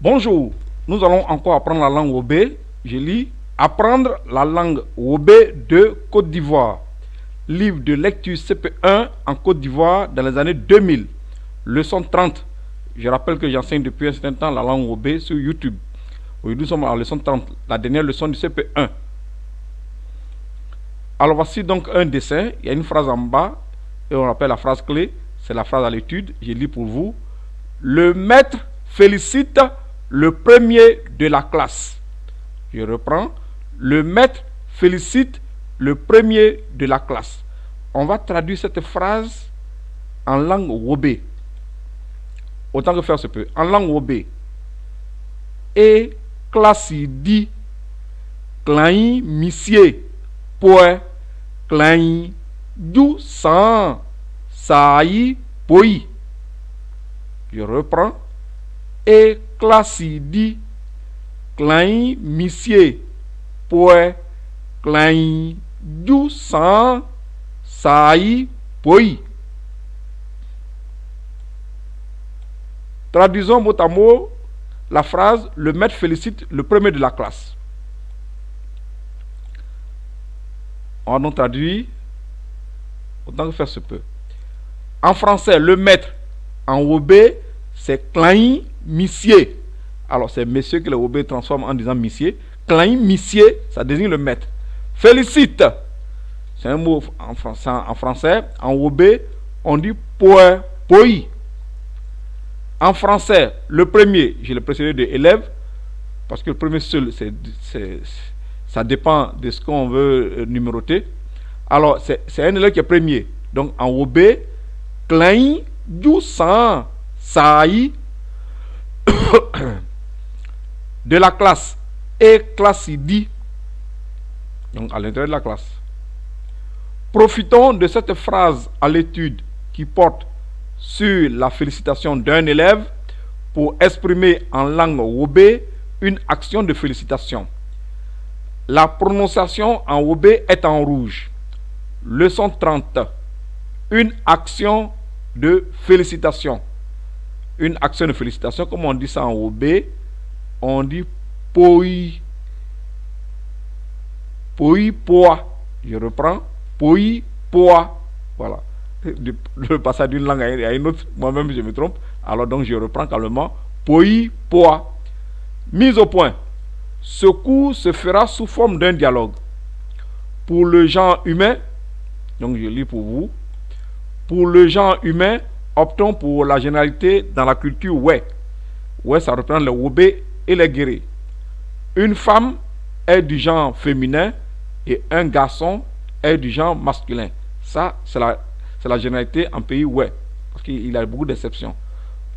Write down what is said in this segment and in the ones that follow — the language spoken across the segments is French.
Bonjour, nous allons encore apprendre la langue Wobé. Je lis Apprendre la langue Wobé de Côte d'Ivoire. Livre de lecture CP1 en Côte d'Ivoire dans les années 2000. Leçon 30. Je rappelle que j'enseigne depuis un certain temps la langue Wobé sur YouTube. Aujourd'hui, nous sommes à la leçon 30, la dernière leçon du CP1. Alors voici donc un dessin. Il y a une phrase en bas et on appelle la phrase clé. C'est la phrase à l'étude. Je lis pour vous. Le maître félicite le premier de la classe. Je reprends. Le maître félicite le premier de la classe. On va traduire cette phrase en langue Wobé. Autant que faire se peut. En langue Wobé. Et classe dit Klain monsieur poe Klain du sang saï poi. Je reprends. Et classe dit Klain monsieur poe Klain du sang saï poi. Traduisons mot à mot la phrase « Le maître félicite le premier de la classe ». On a donc traduit autant que faire se peut. En français, le maître, en Wobé, c'est Klain monsieur. Alors, c'est monsieur que le Wobé transforme en disant monsieur. Klain monsieur, ça désigne le maître. Félicite, c'est un mot en français. En Wobé, on dit poe, poi. En français, le premier, je l'ai précédé de élève, parce que le premier seul, ça dépend de ce qu'on veut numéroter. Alors, c'est un élève qui est premier. Donc, en Wobé, Klain du sang saï de la classe et classe dit. Donc, à l'intérieur de la classe. Profitons de cette phrase à l'étude qui porte sur la félicitation d'un élève pour exprimer en langue Wobé une action de félicitation. La prononciation en Wobé est en rouge. Leçon 30. Une action de félicitation. Une action de félicitation, comme on dit ça en Wobé, on dit poi. Poi poa. Je reprends. Poi poa. Voilà. Le passage d'une langue à une autre, moi-même je me trompe, alors donc je reprends calmement. Poi, poa. Mise au point. Ce cours se fera sous forme d'un dialogue. Pour le genre humain, donc je lis pour vous. Pour le genre humain, optons pour la généralité dans la culture ouais. Ouais, ça représente les Wobé et les Guéré. Une femme est du genre féminin et un garçon est du genre masculin. Ça, c'est la généralité en pays ouais, parce qu'il y a beaucoup d'exceptions.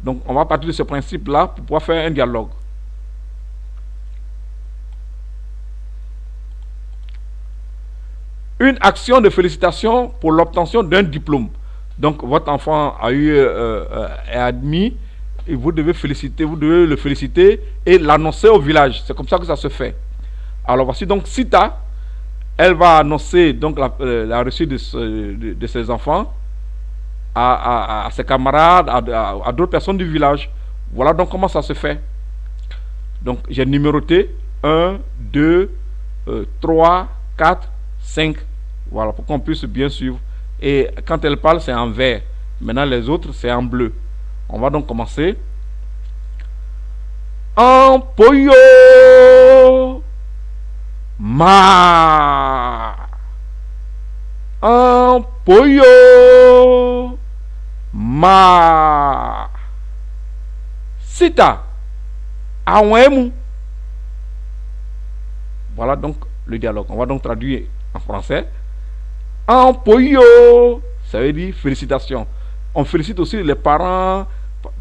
Donc, on va partir de ce principe-là pour pouvoir faire un dialogue. Une action de félicitation pour l'obtention d'un diplôme. Donc, votre enfant a est admis, et vous devez le féliciter et l'annoncer au village. C'est comme ça que ça se fait. Alors, voici donc Sita. Elle va annoncer donc la reçue de ses enfants à ses camarades, à d'autres personnes du village. Voilà donc comment ça se fait. Donc j'ai numéroté 1, 2, 3, 4, 5. Voilà, pour qu'on puisse bien suivre. Et quand elle parle, c'est en vert. Maintenant les autres, c'est en bleu. On va donc commencer. En poyo ma un pollo ma sita awemu. Voilà donc le dialogue. On va donc traduire en français. Un pollo, ça veut dire félicitations. On félicite aussi les parents.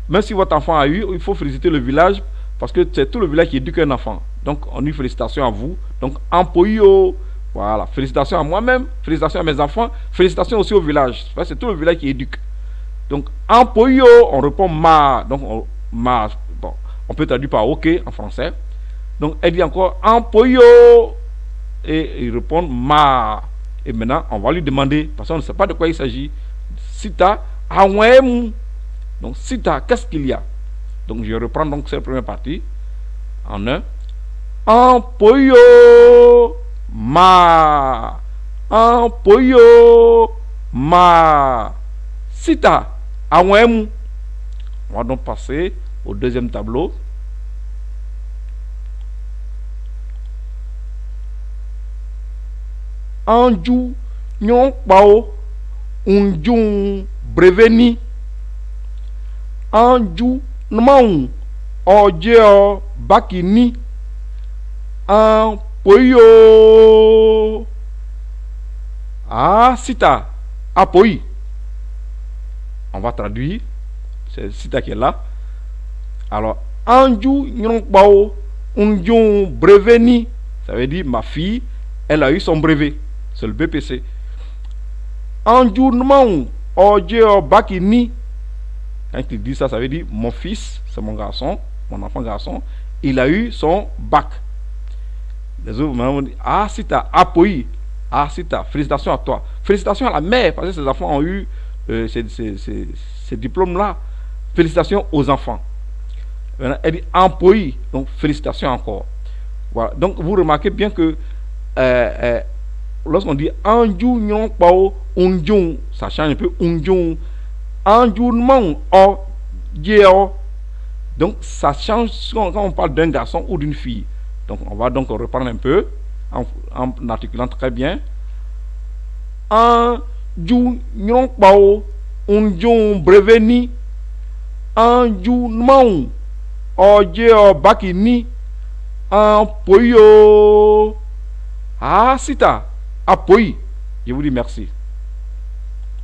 Même si votre enfant a eu, il faut féliciter le village parce que c'est tout le village qui éduque un enfant. Donc on dit félicitations à vous. Donc en pollo, voilà, félicitations à moi-même, félicitations à mes enfants, félicitations aussi au village. C'est tout le village qui éduque. Donc en pollo, on répond ma. Donc on peut traduire par ok en français. Donc elle dit encore en pollo et il répond ma. Et maintenant on va lui demander, parce qu'on ne sait pas de quoi il s'agit. Sita awemu. Donc Sita, qu'est-ce qu'il y a? Donc je reprends donc cette première partie. En un. Un pollo ma. Un pollo ma. Sita. Awem. On va donc passer au deuxième tableau. Anju nyon pao unjun breveni. Anju nmaun oje bakini. Un pollo. Ah, Sita. Apoi. On va traduire. C'est Sita qui est là. Alors, Anju Nyongpao Unjun Breveni. Ça veut dire ma fille, elle a eu son brevet. C'est le BPC. Anju Nmaun Oje Bakini. Quand il dit ça, ça veut dire mon fils, c'est mon garçon, mon enfant garçon, il a eu son bac. Les autres vont dire, ah, Sita, apoi. Ah, Sita, félicitations à toi. Félicitations à la mère, parce que ces enfants ont eu ces diplômes-là. Félicitations aux enfants. Elle dit employé, donc félicitations encore. Voilà. Donc vous remarquez bien que lorsqu'on dit anju nyon pao unjung, ça change un peu unjung. Anju nmang o jeo. Donc ça change quand on parle d'un garçon ou d'une fille. Donc on va donc reprendre un peu en articulant très bien. Anju nyon pao unjung breveni. Anju nmang Oje bakini un pollo. Ah, Sita, apoi. Je vous dis merci.